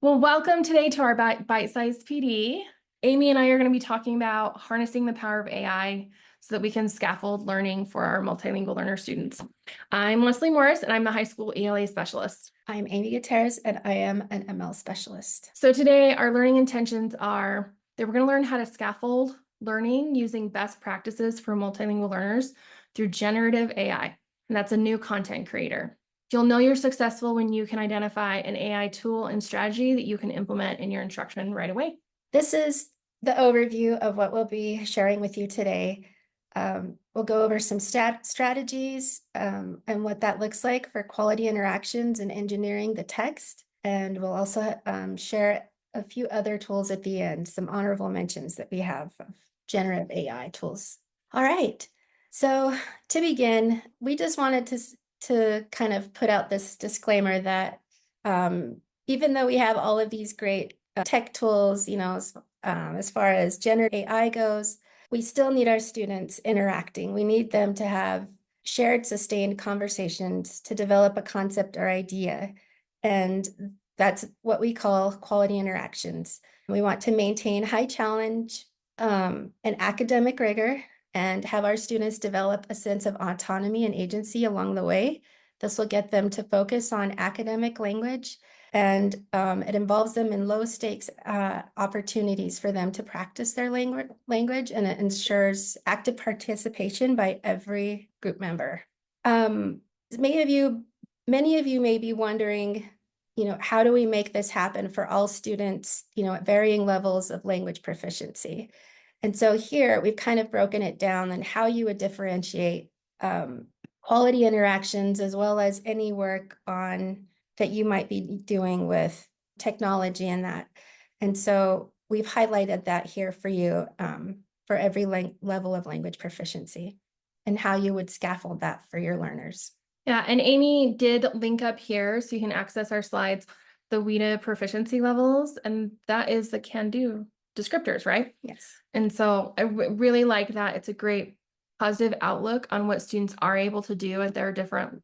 Well, welcome today to our bite-sized PD. Amy and I are going to be talking about harnessing the power of AI so that we can scaffold learning for our multilingual learner students. I'm Leslie Morris, and I'm the high school ELA specialist. I'm Amy Gutierrez, and I am an ML specialist. So today, our learning intentions are that we're going to learn how to scaffold learning using best practices for multilingual learners through generative AI, and that's a new content creator. You'll know you're successful when you can identify an AI tool and strategy that you can implement in your instruction right away. This is the overview of what we'll be sharing with you today. We'll go over some strategies and what that looks like for quality interactions and engineering the text. And we'll also share a few other tools at the end, some honorable mentions that we have of generative AI tools. All right. So to begin, we just wanted to kind of put out this disclaimer that even though we have all of these great tech tools, as far as generative AI goes, we still need our students interacting. We need them to have shared, sustained conversations to develop a concept or idea. And that's what we call quality interactions. We want to maintain high challenge and academic rigor and have our students develop a sense of autonomy and agency along the way. This will get them to focus on academic language, and it involves them in low stakes opportunities for them to practice their language, and it ensures active participation by every group member. Many of you may be wondering, how do we make this happen for all students, at varying levels of language proficiency? And so here we've kind of broken it down on how you would differentiate quality interactions as well as any work on that you might be doing with technology and that. And so we've highlighted that here for you for every level of language proficiency and how you would scaffold that for your learners. Yeah, and Amy did link up here so you can access our slides, the WIDA proficiency levels, and that is the can-do descriptors, right? Yes. And so I really like that. It's a great positive outlook on what students are able to do at their different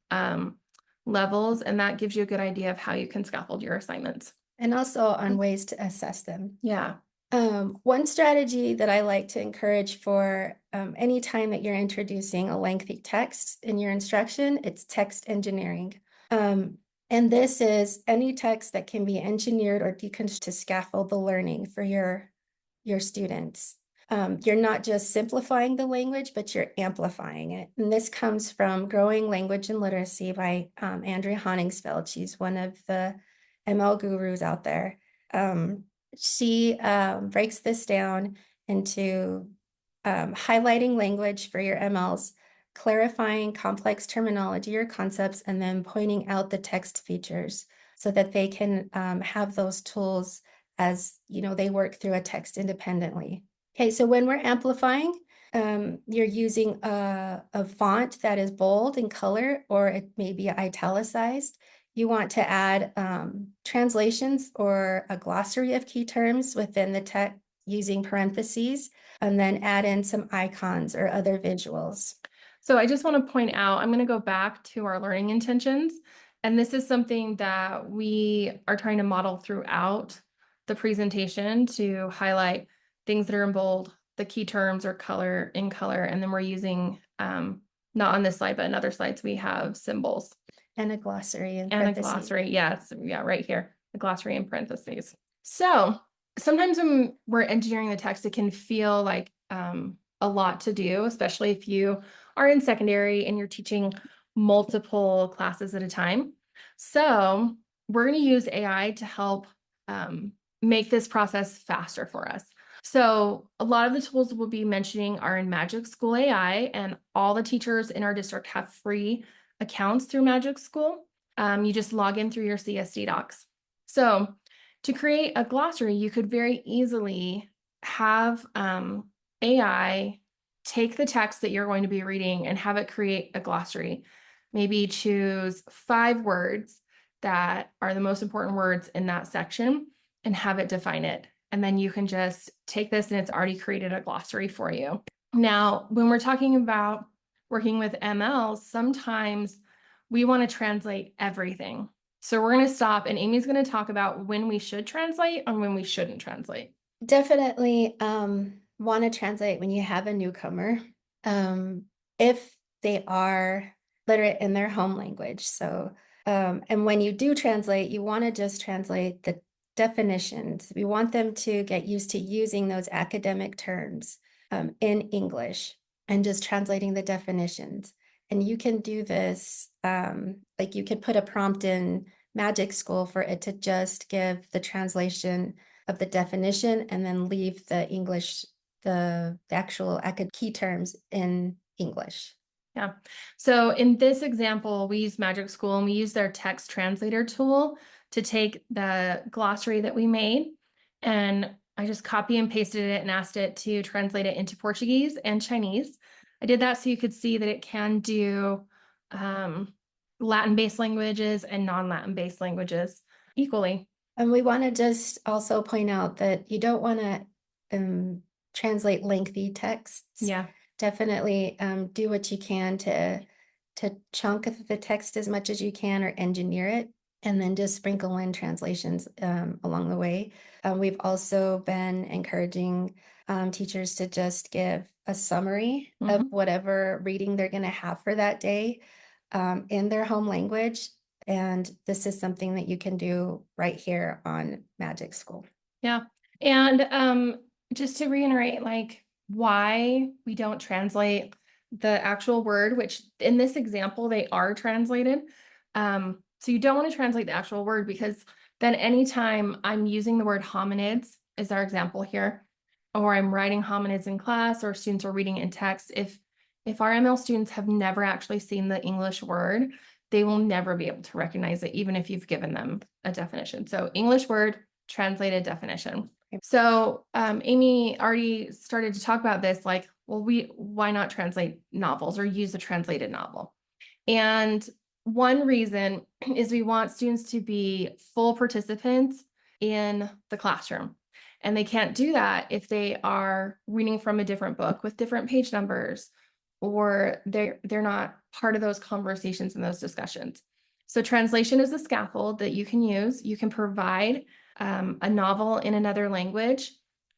levels, and that gives you a good idea of how you can scaffold your assignments. And also on ways to assess them. Yeah. One strategy that I like to encourage for any time that you're introducing a lengthy text in your instruction, it's text engineering. And this is any text that can be engineered or deconstructed to scaffold the learning for your students. You're not just simplifying the language, but you're amplifying it. And this comes from Growing Language and Literacy by Andrea Honingsfeld. She's one of the ML gurus out there. She breaks this down into highlighting language for your MLs, clarifying complex terminology or concepts, and then pointing out the text features so that they can have those tools as they work through a text independently. Okay, so when we're amplifying, you're using a font that is bold in color, or it may be italicized. You want to add translations or a glossary of key terms within the text using parentheses, and then add in some icons or other visuals. So I just want to point out, I'm going to go back to our learning intentions, and this is something that we are trying to model throughout the presentation to highlight things that are in bold, the key terms are in color, and then we're using, not on this slide, but in other slides, we have symbols. And a glossary in parentheses. And a glossary, yes, yeah, right here, the glossary in parentheses. So sometimes when we're engineering the text, it can feel like a lot to do, especially if you are in secondary and you're teaching multiple classes at a time. So we're going to use AI to help make this process faster for us. So a lot of the tools we'll be mentioning are in Magic School AI, and all the teachers in our district have free accounts through Magic School. You just log in through your CSD docs. So to create a glossary, you could very easily have AI take the text that you're going to be reading and have it create a glossary. Maybe choose 5 words that are the most important words in that section and have it define it. And then you can just take this and it's already created a glossary for you. Now, when we're talking about working with ML, sometimes we want to translate everything. So we're going to stop and Amy's going to talk about when we should translate and when we shouldn't translate. Definitely want to translate when you have a newcomer, if they are literate in their home language. So, and when you do translate, you want to just translate the definitions. We want them to get used to using those academic terms in English and just translating the definitions. And you can do this, like you could put a prompt in Magic School for it to just give the translation of the definition and then leave the English, the actual key terms in English. Yeah. So in this example, we use Magic School and we use their text translator tool to take the glossary that we made. And I just copy and pasted it and asked it to translate it into Portuguese and Chinese. I did that so you could see that it can do Latin-based languages and non-Latin based languages equally. And we want to just also point out that you don't want to translate lengthy texts. Yeah. Definitely do what you can to chunk the text as much as you can or engineer it, and then just sprinkle in translations along the way. We've also been encouraging teachers to just give a summary of whatever reading they're going to have for that day in their home language. And this is something that you can do right here on Magic School. Yeah. And just to reiterate, like why we don't translate the actual word, which in this example, they are translated. So you don't want to translate the actual word because then anytime I'm using the word hominids is our example here, or I'm writing hominids in class or students are reading it in text, if our ML students have never actually seen the English word, they will never be able to recognize it, even if you've given them a definition. So English word, translated definition. So Amy already started to talk about this, like, well, why not translate novels or use a translated novel? And one reason is we want students to be full participants in the classroom. And they can't do that if they are reading from a different book with different page numbers, or they're not part of those conversations and those discussions. So translation is a scaffold that you can use. You can provide a novel in another language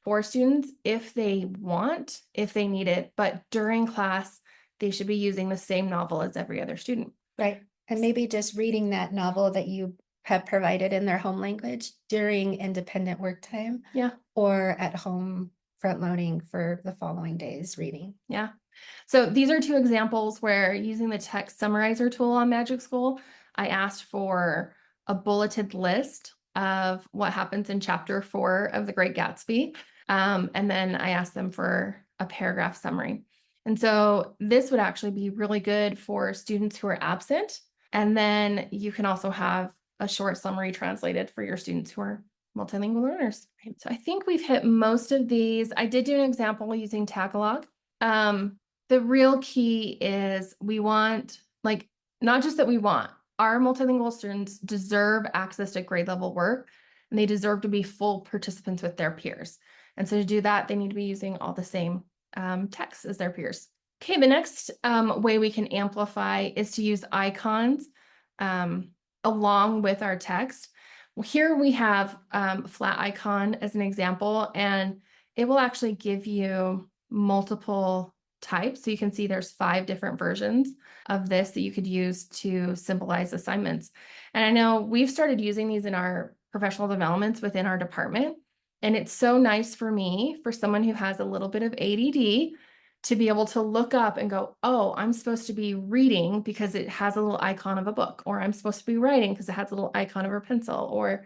for students if they want, if they need it, but during class, they should be using the same novel as every other student. Right. And maybe just reading that novel that you have provided in their home language during independent work time. Yeah. Or at home front loading for the following day's reading. Yeah. So these are two examples where using the text summarizer tool on Magic School, I asked for a bulleted list of what happens in chapter 4 of The Great Gatsby. And then I asked them for a paragraph summary. And so this would actually be really good for students who are absent. And then you can also have a short summary translated for your students who are multilingual learners. So I think we've hit most of these. I did do an example using Tagalog. The real key is we want, like, not just that we want, our multilingual students deserve access to grade level work and they deserve to be full participants with their peers. And so to do that, they need to be using all the same texts as their peers. Okay, the next way we can amplify is to use icons along with our text. Here we have flat icon as an example, and it will actually give you multiple types. So you can see there's 5 different versions of this that you could use to symbolize assignments. And I know we've started using these in our professional developments within our department. And it's so nice for me, for someone who has a little bit of ADD, to be able to look up and go, oh, I'm supposed to be reading because it has a little icon of a book, or I'm supposed to be writing because it has a little icon of a pencil, or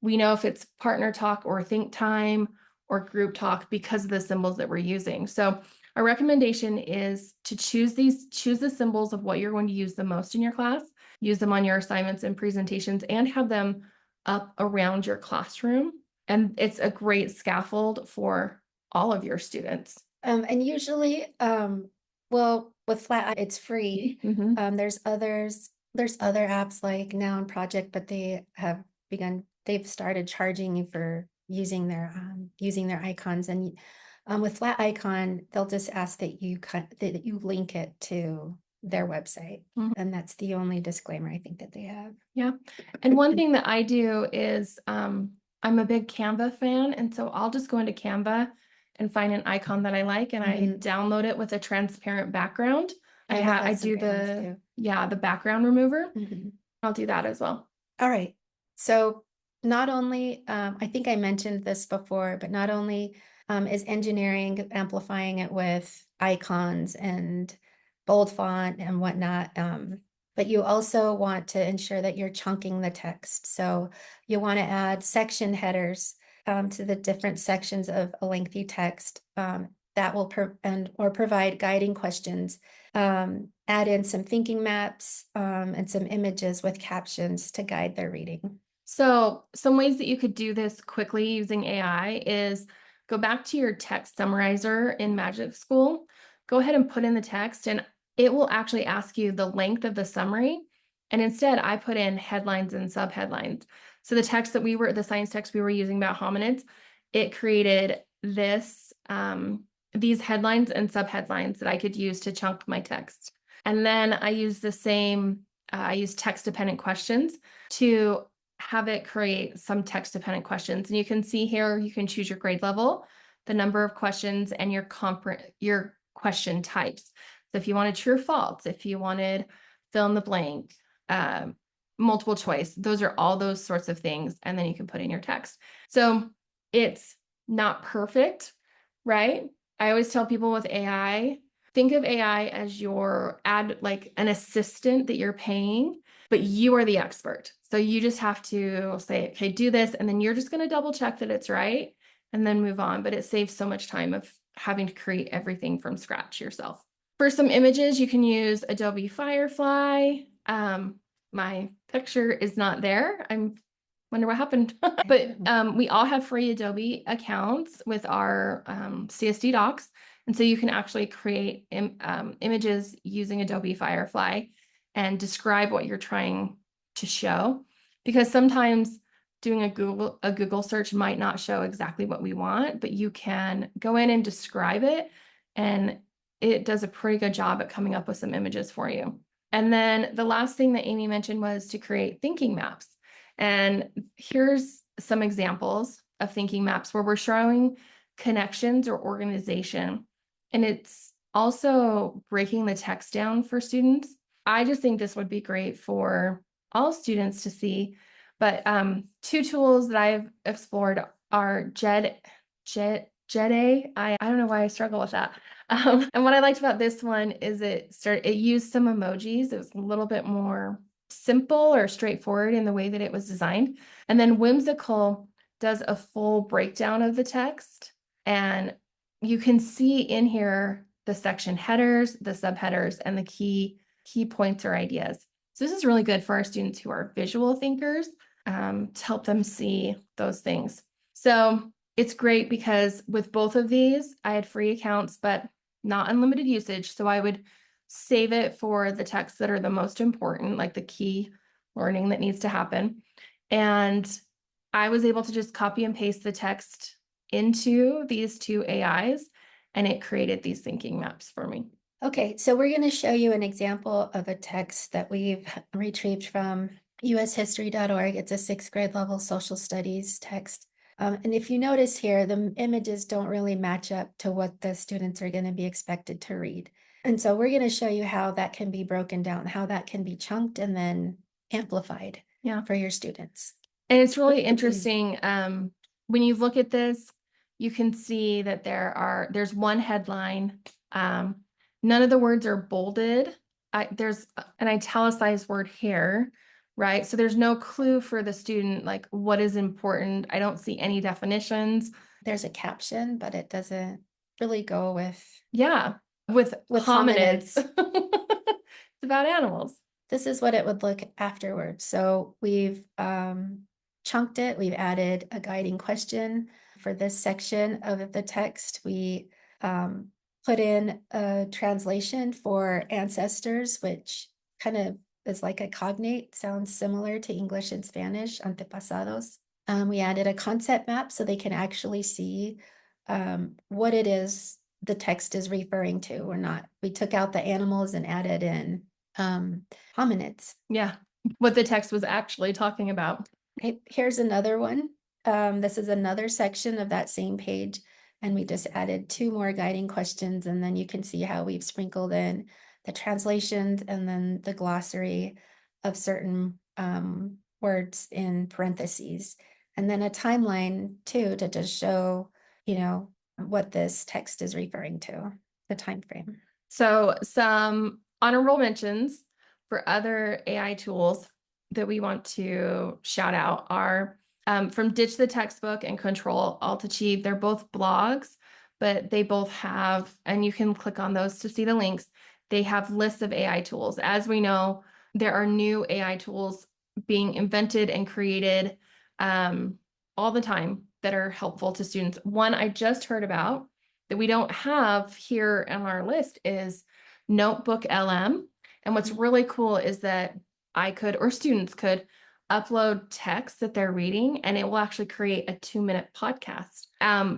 we know if it's partner talk or think time or group talk because of the symbols that we're using. So our recommendation is to choose the symbols of what you're going to use the most in your class, use them on your assignments and presentations, and have them up around your classroom. And it's a great scaffold for all of your students. And usually, well, with Flat, it's free. There's other apps like Noun Project, but they've started charging you for using their icons. And with Flat Icon, they'll just ask that you link it to their website. Mhm. And that's the only disclaimer I think that they have. Yeah. And one thing that I do is I'm a big Canva fan. And so I'll just go into Canva and find an icon that I like and I download it with a transparent background. Yeah, they have I some do great ones the, too. yeah, the background remover. Mhm. I'll do that as well. All right. So not only, I think I mentioned this before, but not only is engineering amplifying it with icons and bold font and whatnot, but you also want to ensure that you're chunking the text. So you want to add section headers to the different sections of a lengthy text that will or provide guiding questions. Add in some thinking maps and some images with captions to guide their reading. So some ways that you could do this quickly using AI is go back to your text summarizer in Magic School, go ahead and put in the text and it will actually ask you the length of the summary. And instead I put in headlines and subheadlines. So the text that the science text we were using about hominids, it created these headlines and subheadlines that I could use to chunk my text. And then I use I use text dependent questions to have it create some text dependent questions. And you can see here, you can choose your grade level, the number of questions and your question types. So if you wanted true or false, if you wanted fill in the blank, multiple choice, those are all those sorts of things. And then you can put in your text. So it's not perfect, right? I always tell people with AI, think of AI as like an assistant that you're paying, but you are the expert. So you just have to say, okay, do this. And then you're just going to double check that it's right and then move on. But it saves so much time of having to create everything from scratch yourself. For some images, you can use Adobe Firefly. My picture is not there. I wonder what happened. But we all have free Adobe accounts with our CSD docs. And so you can actually create images using Adobe Firefly and describe what you're trying to show. Because sometimes doing a Google search might not show exactly what we want, but you can go in and describe it and it does a pretty good job at coming up with some images for you. And then the last thing that Amy mentioned was to create thinking maps. And here's some examples of thinking maps where we're showing connections or organization. And it's also breaking the text down for students. I just think this would be great for all students to see. But two tools that I've explored are JED. I don't know why I struggle with that. And what I liked about this one is it used some emojis. It was a little bit more simple or straightforward in the way that it was designed. And then Whimsical does a full breakdown of the text. And you can see in here the section headers, the subheaders, and the key points or ideas. So this is really good for our students who are visual thinkers to help them see those things. So it's great because with both of these, I had free accounts, but not unlimited usage. So I would save it for the texts that are the most important, like the key learning that needs to happen. And I was able to just copy and paste the text into these two AIs, and it created these thinking maps for me. Okay, so we're going to show you an example of a text that we've retrieved from ushistory.org. It's a 6th grade level social studies text. And if you notice here, the images don't really match up to what the students are going to be expected to read. And so we're going to show you how that can be broken down, how that can be chunked and then amplified for your students. And it's really interesting. When you look at this, you can see that there's one headline. None of the words are bolded. There's an italicized word here, right? So there's no clue for the student, like what is important. I don't see any definitions. There's a caption, but it doesn't really go with hominids. It's about animals. This is what it would look afterwards. So we've chunked it. We've added a guiding question for this section of the text. We put in a translation for ancestors, which kind of is like a cognate, sounds similar to English and Spanish, antepasados. We added a concept map so they can actually see what it is the text is referring to. We took out the animals and added in hominids. Yeah, what the text was actually talking about. Okay, here's another one. This is another section of that same page, and we just added 2 more guiding questions, and then you can see how we've sprinkled in the translations and then the glossary of certain words in parentheses, and then a timeline too to just show, what this text is referring to, the time frame. So some honorable mentions for other AI tools that we want to shout out are from Ditch the Textbook and Control Alt Achieve. They're both blogs, but they both have, and you can click on those to see the links. They have lists of AI tools. As we know, there are new AI tools being invented and created all the time that are helpful to students. One I just heard about that we don't have here on our list is Notebook LM. And what's really cool is that I could, or students could, upload text that they're reading, and it will actually create a 2-minute podcast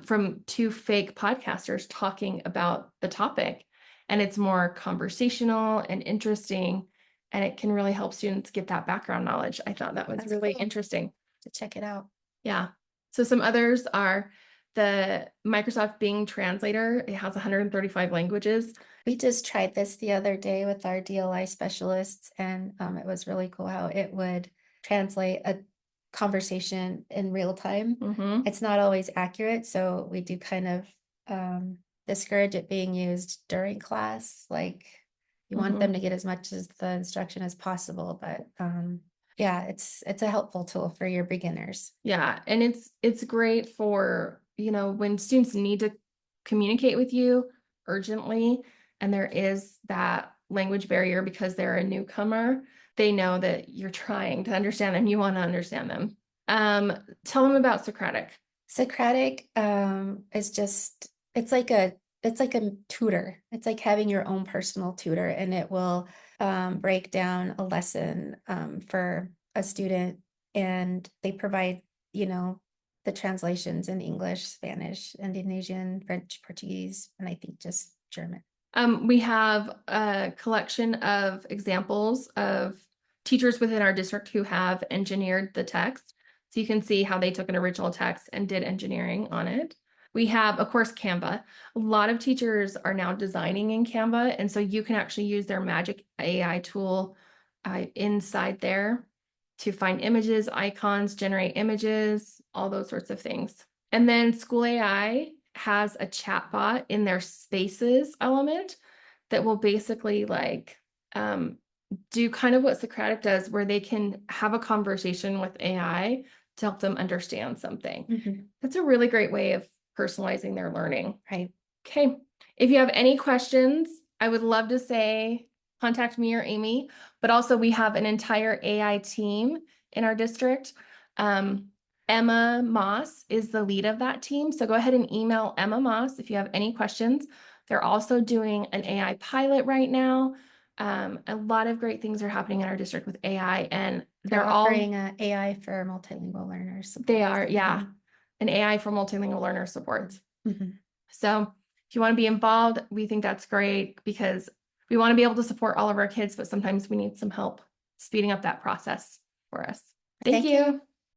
from 2 fake podcasters talking about the topic. And it's more conversational and interesting, and it can really help students get that background knowledge. I thought that was That's really cool. interesting. To check it out. Yeah. So some others are the Microsoft Bing Translator. It has 135 languages. We just tried this the other day with our DLI specialists, and it was really cool how it would translate a conversation in real time. Mhm. It's not always accurate, so we do kind of discourage it being used during class. Like you want them to get as much as the instruction as possible, but yeah, it's a helpful tool for your beginners. Yeah, and it's great for, when students need to communicate with you urgently, and there is that language barrier because they're a newcomer, they know that you're trying to understand them, you want to understand them. Tell them about Socratic. Socratic is just it's like a tutor. It's like having your own personal tutor, and it will break down a lesson for a student, and they provide, the translations in English, Spanish, Indonesian, French, Portuguese, and I think just German. We have a collection of examples of teachers within our district who have engineered the text. So you can see how they took an original text and did engineering on it. We have, of course, Canva. A lot of teachers are now designing in Canva, and so you can actually use their Magic AI tool inside there to find images, icons, generate images, all those sorts of things. And then School AI has a chatbot in their spaces element that will basically do kind of what Socratic does, where they can have a conversation with AI to help them understand something. That's a really great way of personalizing their learning. Right. Okay. If you have any questions, I would love to say contact me or Amy, but also we have an entire AI team in our district. Emma Moss is the lead of that team. So go ahead and email Emma Moss if you have any questions. They're also doing an AI pilot right now. A lot of great things are happening in our district with AI, and They're offering AI for multilingual learners. They are, yeah, an AI for multilingual learner supports. So if you want to be involved, we think that's great because we want to be able to support all of our kids, but sometimes we need some help speeding up that process for us. Thank you.